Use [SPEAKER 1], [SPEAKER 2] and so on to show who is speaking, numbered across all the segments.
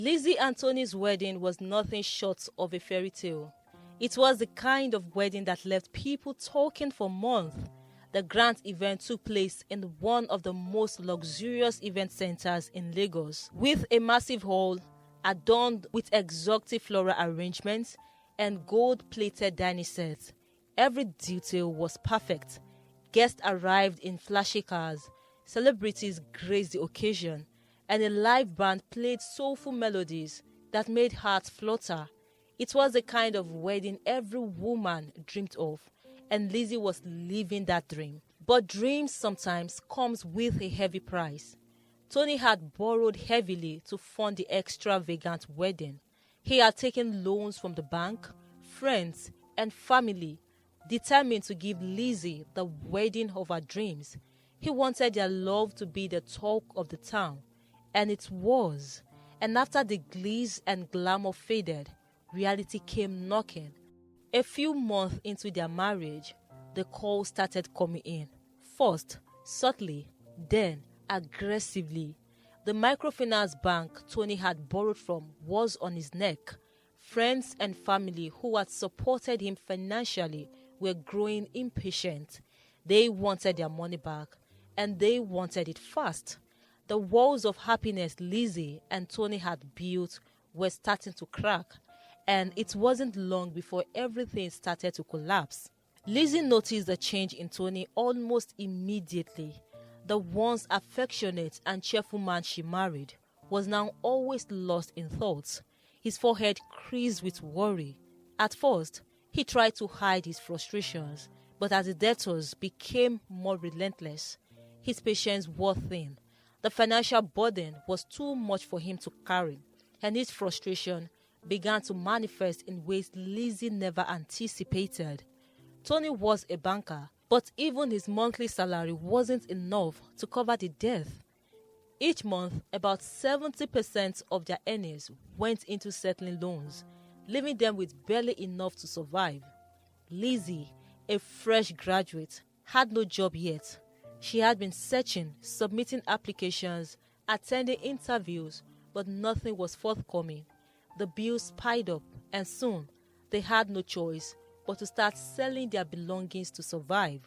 [SPEAKER 1] Lizzy and Tony's wedding was nothing short of a fairy tale. It was the kind of wedding that left people talking for months. The grand event took place in one of the most luxurious event centers in Lagos, with a massive hall adorned with exotic floral arrangements and gold-plated dining sets. Every detail was perfect. Guests arrived in flashy cars, celebrities graced the occasion, and a live band played soulful melodies that made hearts flutter. It was the kind of wedding every woman dreamed of, and Lizzy was living that dream. But dreams sometimes comes with a heavy price. Tony had borrowed heavily to fund the extravagant wedding. He had taken loans from the bank, friends, and family, determined to give Lizzy the wedding of her dreams. He wanted their love to be the talk of the town. And it was. And after the glitz and glamour faded, reality came knocking. A few months into their marriage, the calls started coming in. First, subtly, then aggressively. The microfinance bank Tony had borrowed from was on his neck. Friends and family who had supported him financially were growing impatient. They wanted their money back, and they wanted it fast. The walls of happiness Lizzy and Tony had built were starting to crack, and it wasn't long before everything started to collapse. Lizzy noticed the change in Tony almost immediately. The once affectionate and cheerful man she married was now always lost in thoughts. His forehead creased with worry. At first, he tried to hide his frustrations, but as the debtors became more relentless, his patience wore thin. The financial burden was too much for him to carry, and his frustration began to manifest in ways Lizzy never anticipated. Tony was a banker, but even his monthly salary wasn't enough to cover the debt. Each month, about 70% of their earnings went into settling loans, leaving them with barely enough to survive. Lizzy, a fresh graduate, had no job yet. She had been searching, submitting applications, attending interviews, but nothing was forthcoming. The bills piled up, and soon they had no choice but to start selling their belongings to survive.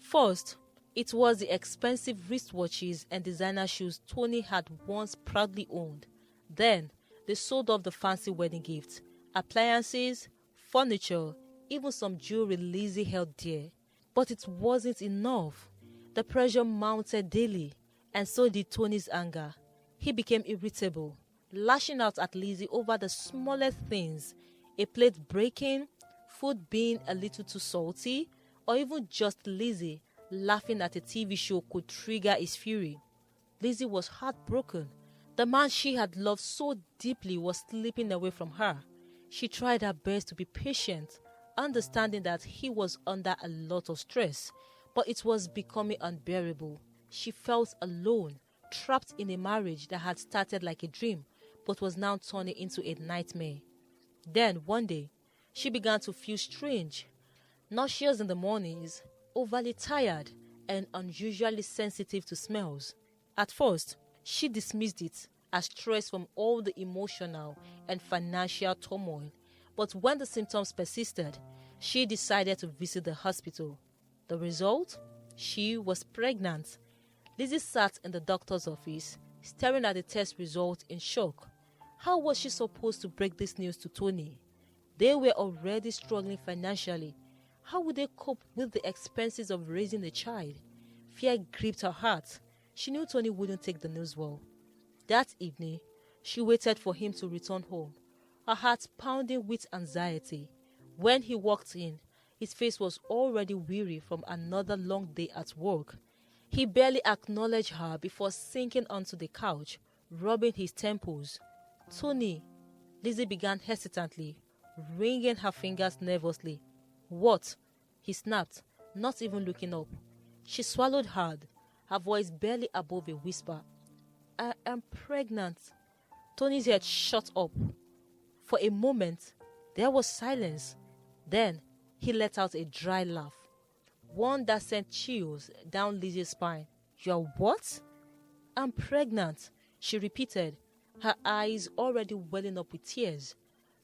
[SPEAKER 1] First, it was the expensive wristwatches and designer shoes Tony had once proudly owned. Then, they sold off the fancy wedding gifts, appliances, furniture, even some jewelry Lizzy held dear. But it wasn't enough. The pressure mounted daily, and so did Tony's anger. He became irritable, lashing out at Lizzy over the smallest things, a plate breaking, food being a little too salty, or even just Lizzy laughing at a TV show could trigger his fury. Lizzy was heartbroken. The man she had loved so deeply was slipping away from her. She tried her best to be patient, understanding that he was under a lot of stress. But it was becoming unbearable. She felt alone, trapped in a marriage that had started like a dream, but was now turning into a nightmare. Then, one day, she began to feel strange, nauseous in the mornings, overly tired, and unusually sensitive to smells. At first, she dismissed it as stress from all the emotional and financial turmoil, but when the symptoms persisted, she decided to visit the hospital. The result? She was pregnant. Lizzy sat in the doctor's office, staring at the test result in shock. How was she supposed to break this news to Tony? They were already struggling financially. How would they cope with the expenses of raising a child? Fear gripped her heart. She knew Tony wouldn't take the news well. That evening, she waited for him to return home, her heart pounding with anxiety. When he walked in, his face was already weary from another long day at work. He barely acknowledged her before sinking onto the couch, rubbing his temples. "Tony," Lizzy began hesitantly, wringing her fingers nervously. "What?" he snapped, not even looking up. She swallowed hard, her voice barely above a whisper. "I am pregnant." Tony's head shot up. For a moment, there was silence. Then, he let out a dry laugh, one that sent chills down Lizzy's spine. "You're what?" "I'm pregnant," she repeated, her eyes already welling up with tears.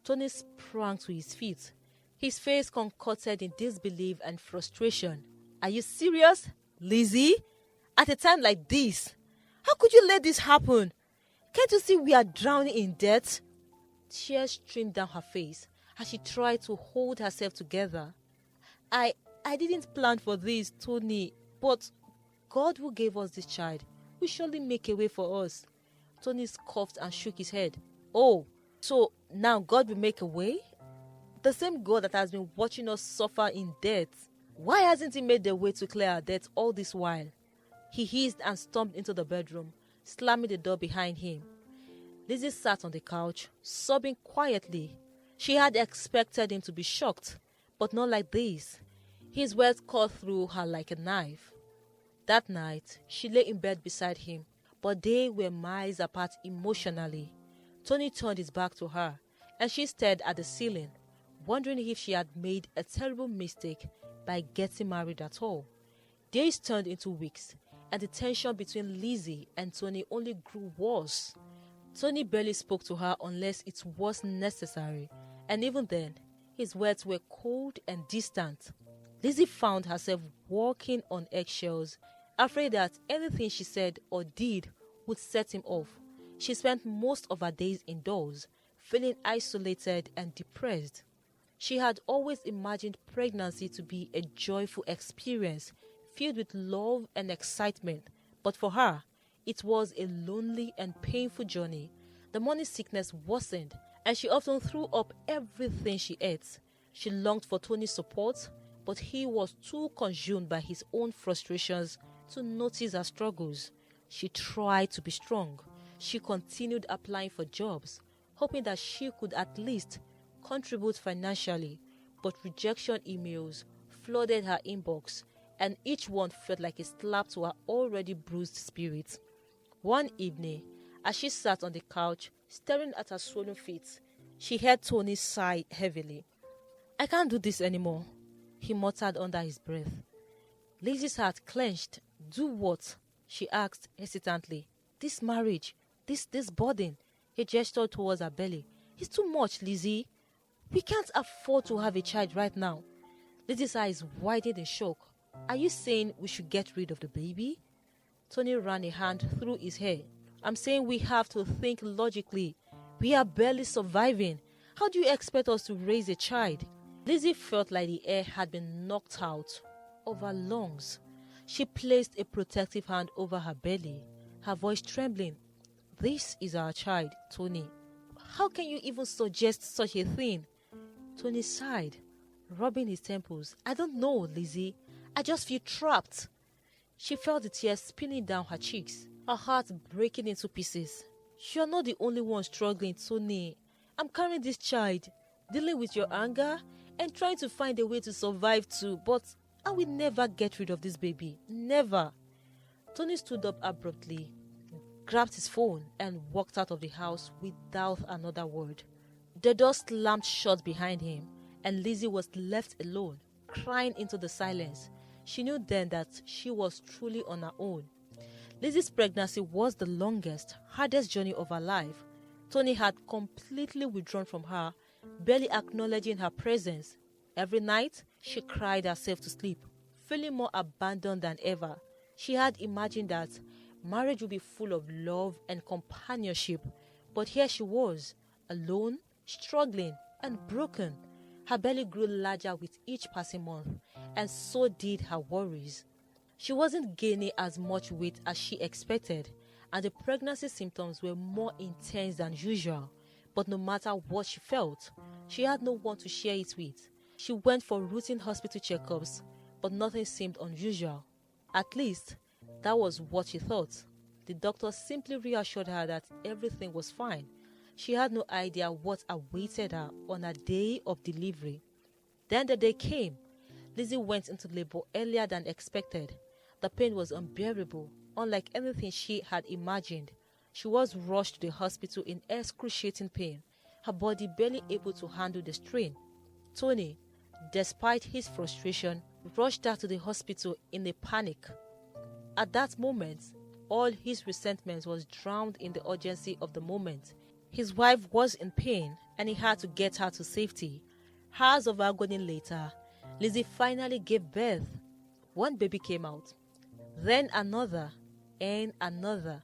[SPEAKER 1] Tony sprang to his feet, his face contorted in disbelief and frustration. "Are you serious, Lizzy? At a time like this? How could you let this happen? Can't you see we are drowning in debt?" Tears streamed down her face as she tried to hold herself together. I didn't plan for this, Tony, but God who gave us this child will surely make a way for us." Tony scoffed and shook his head. "Oh, so now God will make a way? The same God that has been watching us suffer in debt. Why hasn't he made the way to clear our debts all this while?" He hissed and stomped into the bedroom, slamming the door behind him. Lizzy sat on the couch, sobbing quietly. She had expected him to be shocked, but not like this. His words cut through her like a knife. That night, she lay in bed beside him, but they were miles apart emotionally. Tony turned his back to her, and she stared at the ceiling, wondering if she had made a terrible mistake by getting married at all. Days turned into weeks, and the tension between Lizzy and Tony only grew worse. Tony barely spoke to her unless it was necessary, and even then, his words were cold and distant. Lizzy found herself walking on eggshells, afraid that anything she said or did would set him off. She spent most of her days indoors, feeling isolated and depressed. She had always imagined pregnancy to be a joyful experience, filled with love and excitement, but for her, it was a lonely and painful journey. The morning sickness worsened, and she often threw up everything she ate. She longed for Tony's support, but he was too consumed by his own frustrations to notice her struggles. She tried to be strong. She continued applying for jobs, hoping that she could at least contribute financially, but rejection emails flooded her inbox, and each one felt like a slap to her already bruised spirit. One evening, as she sat on the couch, staring at her swollen feet, she heard Tony sigh heavily. "I can't do this anymore," he muttered under his breath. Lizzy's heart clenched. "Do what?" she asked hesitantly. "This marriage, this burden." He gestured towards her belly. "It's too much, Lizzy. We can't afford to have a child right now." Lizzy's eyes widened in shock. "Are you saying we should get rid of the baby?" Tony ran a hand through his hair. "I'm saying we have to think logically. We are barely surviving. How do you expect us to raise a child?" Lizzy felt like the air had been knocked out of her lungs. She placed a protective hand over her belly, her voice trembling. "This is our child, Tony. How can you even suggest such a thing?" Tony sighed, rubbing his temples. "I don't know, Lizzy. I just feel trapped." She felt the tears spinning down her cheeks, her heart breaking into pieces. "You're not the only one struggling, Tony. I'm carrying this child, dealing with your anger, and trying to find a way to survive too, but I will never get rid of this baby. Never." Tony stood up abruptly, grabbed his phone, and walked out of the house without another word. The door slammed shut behind him, and Lizzy was left alone, crying into the silence. She knew then that she was truly on her own. Lizzy's pregnancy was the longest, hardest journey of her life. Tony had completely withdrawn from her, barely acknowledging her presence. Every night, she cried herself to sleep, feeling more abandoned than ever. She had imagined that marriage would be full of love and companionship, but here she was, alone, struggling, and broken. Her belly grew larger with each passing month, and so did her worries. She wasn't gaining as much weight as she expected, and the pregnancy symptoms were more intense than usual. But no matter what she felt, she had no one to share it with. She went for routine hospital checkups, but nothing seemed unusual. At least, that was what she thought. The doctor simply reassured her that everything was fine. She had no idea what awaited her on her day of delivery. Then the day came. Lizzy went into labor earlier than expected. The pain was unbearable, unlike anything she had imagined. She was rushed to the hospital in excruciating pain, her body barely able to handle the strain. Tony, despite his frustration, rushed her to the hospital in a panic. At that moment, all his resentment was drowned in the urgency of the moment. His wife was in pain and he had to get her to safety. Hours of agony later, Lizzy finally gave birth. One baby came out, then another, and another.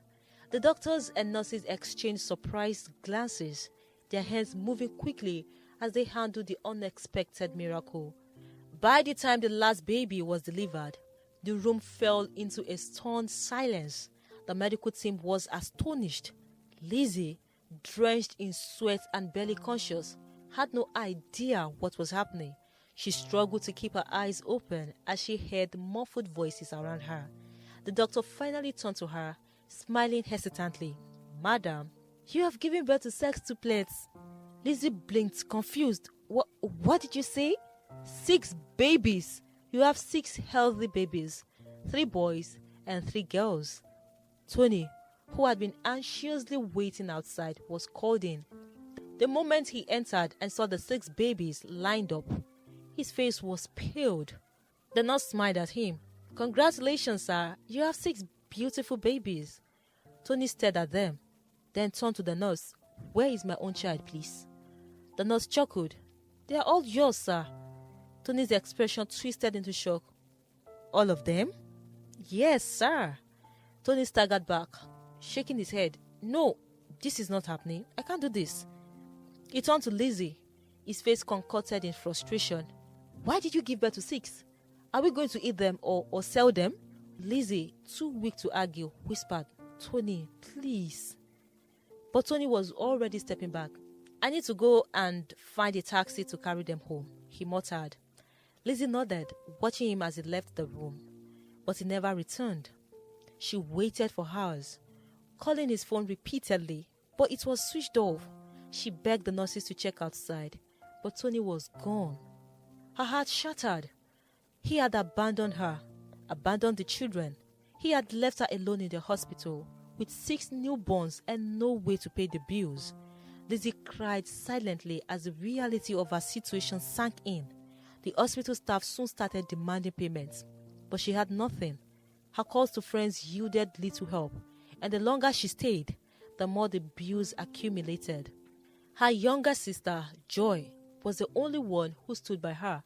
[SPEAKER 1] The doctors and nurses exchanged surprised glances, their hands moving quickly as they handled the unexpected miracle. By the time the last baby was delivered, the room fell into a stunned silence. The medical team was astonished. Lizzy, drenched in sweat and barely conscious, had no idea what was happening. She struggled to keep her eyes open as she heard muffled voices around her. The doctor finally turned to her, smiling hesitantly. "Madam, you have given birth to sextuplets." Lizzy blinked, confused. What did you say?" "6 babies. You have 6 healthy babies, 3 boys and 3 girls." Tony, who had been anxiously waiting outside, was called in. The moment he entered and saw the 6 babies lined up, his face was paled. The nurse smiled at him. "Congratulations, sir. You have 6 beautiful babies." Tony stared at them, then turned to the nurse. "Where is my own child, please?" The nurse chuckled. "They are all yours, sir." Tony's expression twisted into shock. "All of them?" "Yes, sir." Tony staggered back, shaking his head. "No, this is not happening. I can't do this." He turned to Lizzy, his face contorted in frustration. "Why did you give birth to 6? Are we going to eat them or sell them?" Lizzy, too weak to argue, whispered, "Tony, please." But Tony was already stepping back. "I need to go and find a taxi to carry them home," he muttered. Lizzy nodded, watching him as he left the room. But he never returned. She waited for hours, calling his phone repeatedly, but it was switched off. She begged the nurses to check outside, but Tony was gone. Her heart shattered. He had abandoned her, abandoned the children. He had left her alone in the hospital with 6 newborns and no way to pay the bills. Lizzy cried silently as the reality of her situation sank in. The hospital staff soon started demanding payments, but she had nothing. Her calls to friends yielded little help, and the longer she stayed, the more the bills accumulated. Her younger sister, Joy, was the only one who stood by her,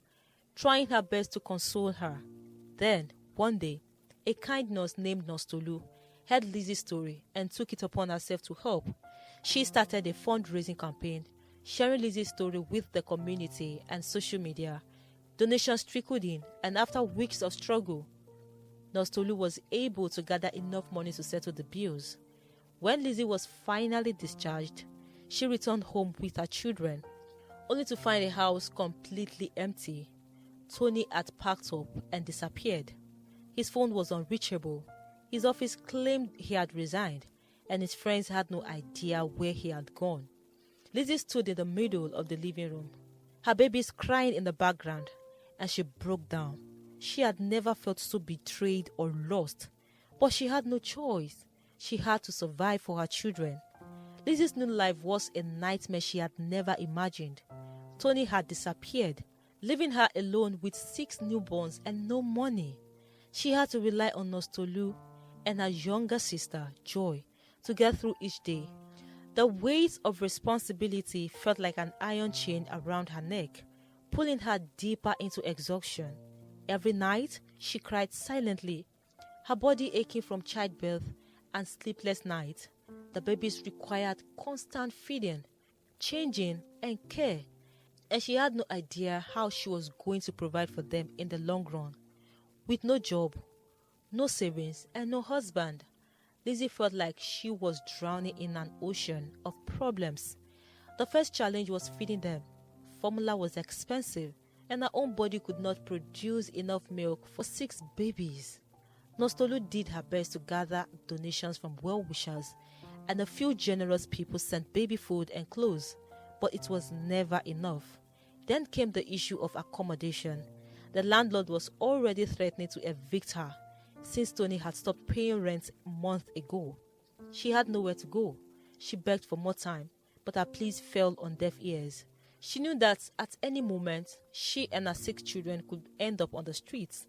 [SPEAKER 1] trying her best to console her. Then, one day, a kind nurse named Nurse Tolu heard Lizzy's story and took it upon herself to help. She started a fundraising campaign, sharing Lizzy's story with the community and social media. Donations trickled in, and after weeks of struggle, Nurse Tolu was able to gather enough money to settle the bills. When Lizzy was finally discharged, she returned home with her children, only to find the house completely empty. Tony had packed up and disappeared. His phone was unreachable. His office claimed he had resigned, and his friends had no idea where he had gone. Lizzy stood in the middle of the living room, her babies crying in the background, and she broke down. She had never felt so betrayed or lost, but she had no choice. She had to survive for her children. Lizzy's new life was a nightmare she had never imagined. Tony had disappeared, leaving her alone with 6 newborns and no money. She had to rely on Nurse Tolu and her younger sister, Joy, to get through each day. The weight of responsibility felt like an iron chain around her neck, pulling her deeper into exhaustion. Every night, she cried silently, her body aching from childbirth and sleepless nights. The babies required constant feeding, changing, and care, and she had no idea how she was going to provide for them in the long run. With no job, no savings, and no husband, Lizzy felt like she was drowning in an ocean of problems. The first challenge was feeding them. Formula was expensive, and her own body could not produce enough milk for 6 babies. Nurse Tolu did her best to gather donations from well-wishers, and a few generous people sent baby food and clothes, but it was never enough. Then came the issue of accommodation. The landlord was already threatening to evict her, since Tony had stopped paying rent a month ago. She had nowhere to go. She begged for more time, but her pleas fell on deaf ears. She knew that at any moment, she and her 6 children could end up on the streets.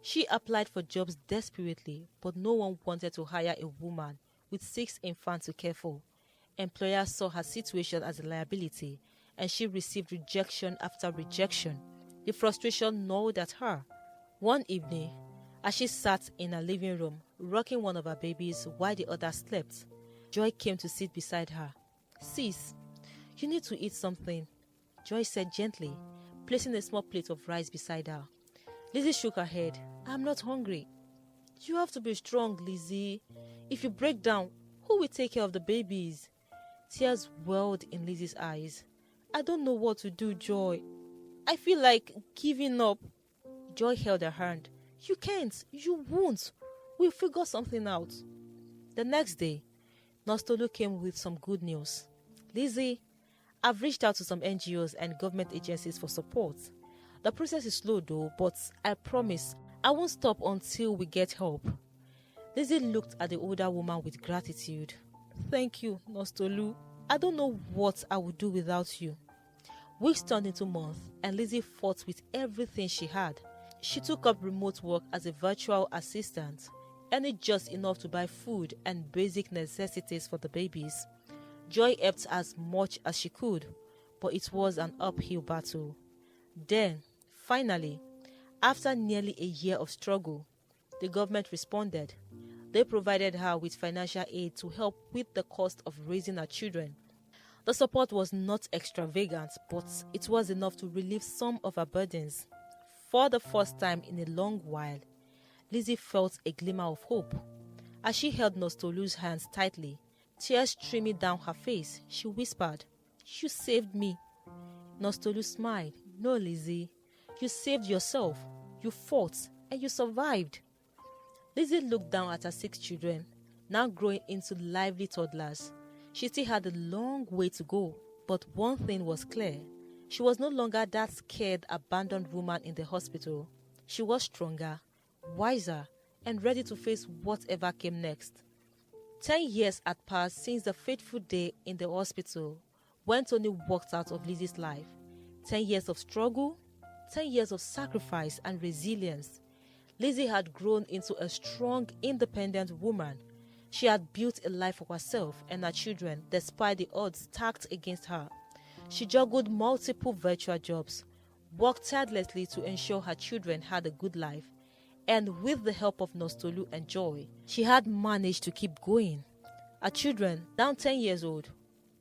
[SPEAKER 1] She applied for jobs desperately, but no one wanted to hire a woman with 6 infants to care for. Employers saw her situation as a liability, and she received rejection after rejection. The frustration gnawed at her. One evening, as she sat in her living room, rocking one of her babies while the other slept, Joy came to sit beside her. "Sis, you need to eat something," Joy said gently, placing a small plate of rice beside her. Lizzy shook her head. "I'm not hungry." "You have to be strong, Lizzy. If you break down, who will take care of the babies?" Tears welled in Lizzy's eyes. "I don't know what to do, Joy. I feel like giving up." Joy held her hand. "You can't. You won't. We'll figure something out." The next day, Nostolu came with some good news. "Lizzy, I've reached out to some NGOs and government agencies for support. The process is slow though, but I promise I won't stop until we get help." Lizzy looked at the older woman with gratitude. "Thank you, Nostolu. I don't know what I would do without you." Weeks turned into months, and Lizzy fought with everything she had. She took up remote work as a virtual assistant, earning just enough to buy food and basic necessities for the babies. Joy helped as much as she could, but it was an uphill battle. Then, finally, after nearly a year of struggle, the government responded. They provided her with financial aid to help with the cost of raising her children. The support was not extravagant, but it was enough to relieve some of her burdens. For the first time in a long while, Lizzy felt a glimmer of hope. As she held Nostolu's hands tightly, tears streaming down her face, she whispered, "You saved me." Nostolu smiled. "No, Lizzy, you saved yourself. You fought and you survived." Lizzy looked down at her 6 children, now growing into lively toddlers. She still had a long way to go, but one thing was clear. She was no longer that scared, abandoned woman in the hospital. She was stronger, wiser, and ready to face whatever came next. 10 years had passed since the fateful day in the hospital when Tony walked out of Lizzy's life. 10 years of struggle, 10 years of sacrifice and resilience. Lizzy had grown into a strong, independent woman. She had built a life for herself and her children despite the odds stacked against her. She juggled multiple virtual jobs, worked tirelessly to ensure her children had a good life, and with the help of Nostolu and Joy, she had managed to keep going. Her children, now 10 years old,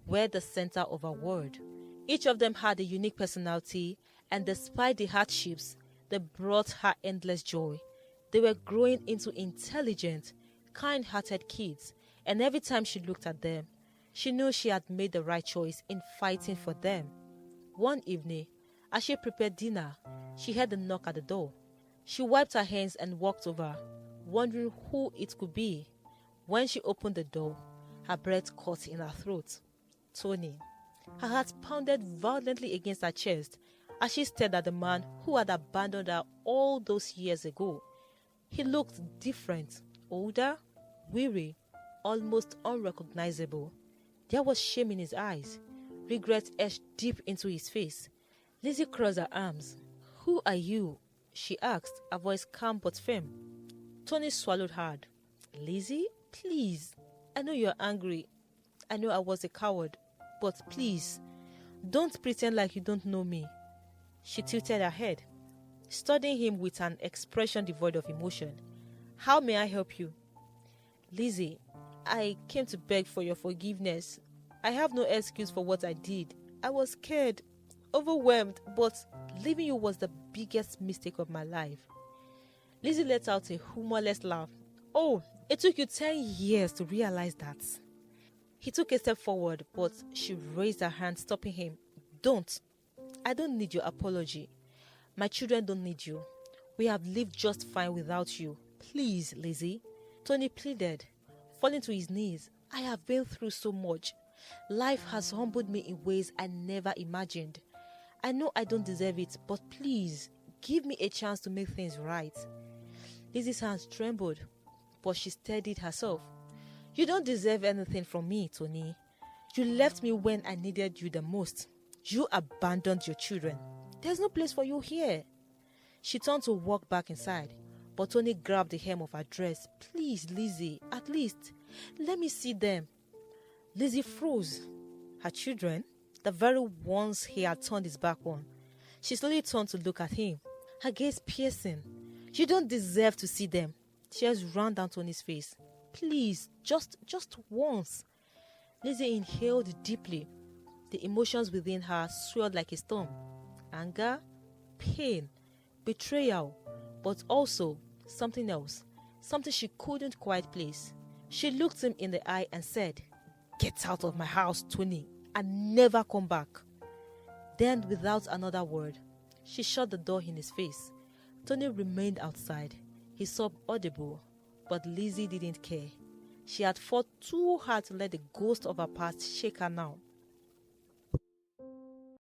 [SPEAKER 1] were the center of her world. Each of them had a unique personality, and despite the hardships, they brought her endless joy. They were growing into intelligent, kind-hearted kids, and every time she looked at them, she knew she had made the right choice in fighting for them. One evening, as she prepared dinner, she heard a knock at the door. She wiped her hands and walked over, wondering who it could be. When she opened the door, her breath caught in her throat. Tony. Her heart pounded violently against her chest as she stared at the man who had abandoned her all those years ago. He looked different, older, weary, almost unrecognizable. There was shame in his eyes. Regret etched deep into his face. Lizzy crossed her arms. "Who are you?" she asked, her voice calm but firm. Tony swallowed hard. "Lizzy, please. I know you're angry. I know I was a coward. But please, don't pretend like you don't know me." She tilted her head, studying him with an expression devoid of emotion. "How may I help you?" "Lizzy, I came to beg for your forgiveness. I have no excuse for what I did. I was scared, overwhelmed, but leaving you was the biggest mistake of my life." Lizzy let out a humorless laugh. "Oh, it took you 10 years to realize that." He took a step forward, but she raised her hand, stopping him. "Don't. I don't need your apology. My children don't need you. We have lived just fine without you. Please, Lizzy." Tony pleaded, falling to his knees. "I have been through so much. Life has humbled me in ways I never imagined. I know I don't deserve it, but please, give me a chance to make things right." Lizzy's hands trembled, but she steadied herself. "You don't deserve anything from me, Tony. You left me when I needed you the most. You abandoned your children. There's no place for you here." She turned to walk back inside, But Tony grabbed the hem of her dress. "Please, Lizzy, at least let me see them." Lizzy froze. Her children, the very ones he had turned his back on. She slowly turned to look at him, her gaze piercing. "You don't deserve to see them." Tears ran down Tony's face. "Please, just once." Lizzy inhaled deeply. The emotions within her swelled like a storm. Anger, pain, betrayal, but also something else, something she couldn't quite place. She looked him in the eye and said, "Get out of my house, Tony, and never come back." Then, without another word, she shut the door in his face. Tony remained outside, his sob audible, but Lizzy didn't care. She had fought too hard to let the ghost of her past shake her now.